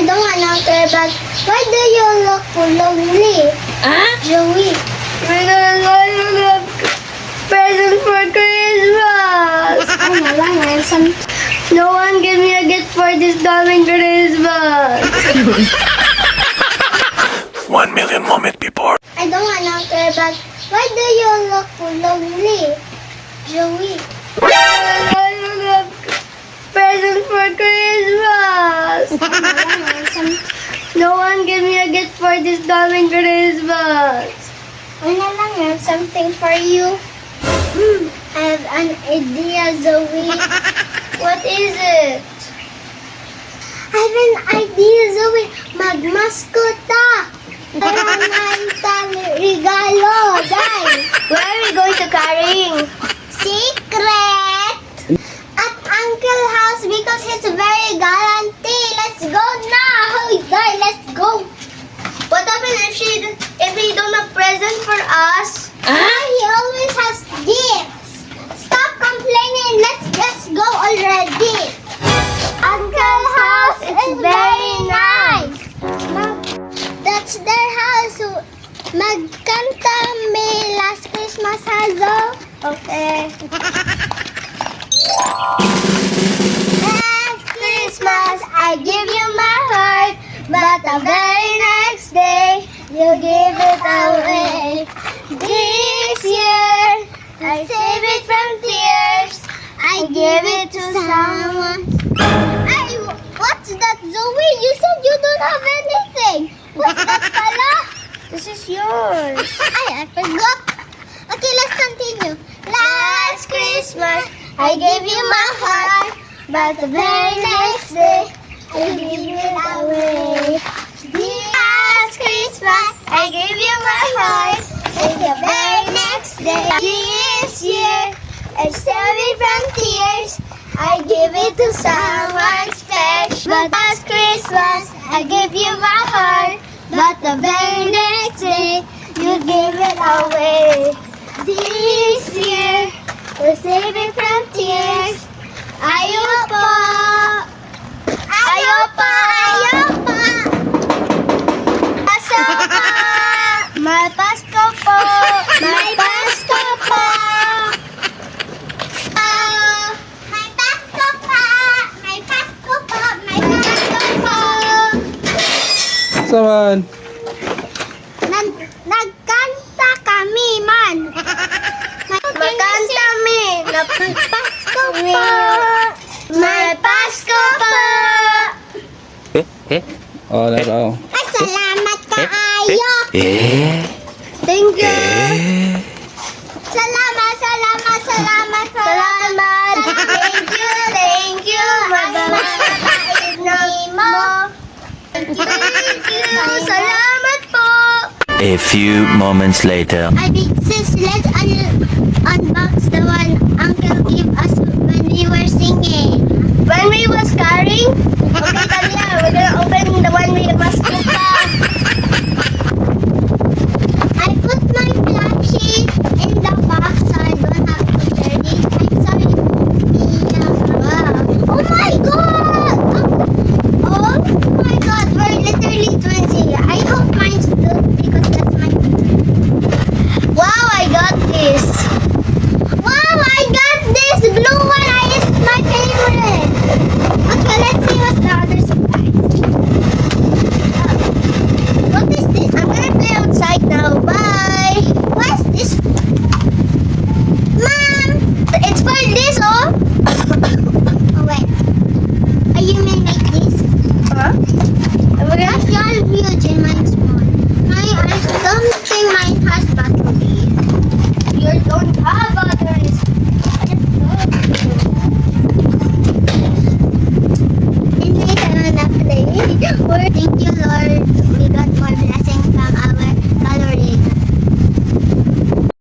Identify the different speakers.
Speaker 1: I don't want to, but why do you look lonely? Joey.
Speaker 2: Because I don't have present for Christmas.
Speaker 1: Ay, nalang, Nelson.
Speaker 2: No one gave me a gift for this coming Christmas.
Speaker 3: 1 million moment before.
Speaker 1: I don't want to, but why do you look lonely? Joey.
Speaker 2: Because I don't have present for Christmas.
Speaker 1: Ay, nalang, Nelson.
Speaker 2: No one gave me a gift for this coming Christmas.
Speaker 1: Ay, nalang, I have something for you. I have an idea, Zoe.
Speaker 2: What is it?
Speaker 1: I have an idea, Zoe. Magmaskota. Ang regalo, dai.
Speaker 2: Where are we going to carrying?
Speaker 1: Secret. At Uncle House because he's very guarantee. Let's go now. Hoy, dai, let's go.
Speaker 2: What happens if he don't have present for us?
Speaker 1: He always has gifts. Stop complaining. Let's just go already. Uncle House is very nice. That's their house. Magkanta may last Christmas, Hazo.
Speaker 2: Okay.
Speaker 1: Last Christmas, I give you my heart, but the very next day, you give it away. This year, I save it from tears. I give it to someone. Ay, what's that, Zoe? You said you don't have anything. What's that pala?
Speaker 2: This is yours.
Speaker 1: Ay, I forgot. Okay, let's continue. Last Christmas, I gave you my heart, but the very next day, I give it away. Last Christmas, I gave you my heart, and the very next day, this year, I save it from tears. I give it to someone special. But last Christmas, I gave you my heart, but the very next day, you gave it away. This year, to save it from tears. Ayoko! Ayoko! Ayoko! Pasko po! May Pasko po! May Pasko po! May Pasko po! May Pasko po! May Pasko po!
Speaker 4: Saman.
Speaker 1: Nagkanta kami man.
Speaker 2: Magkanta mi.
Speaker 1: May Pasko po. May Pasko po.
Speaker 4: Oh, laro.
Speaker 1: Ay, salamat kaayo.
Speaker 2: Thank you.
Speaker 1: Salamat, salamat, salamat, salamat.
Speaker 2: Thank you. Thank you. Mababait mo. Thank you. Salamat po.
Speaker 3: A few moments later.
Speaker 1: I think sis, let's unbox the one Uncle gave us when we were singing.
Speaker 2: When we was carrying, okay, Talia,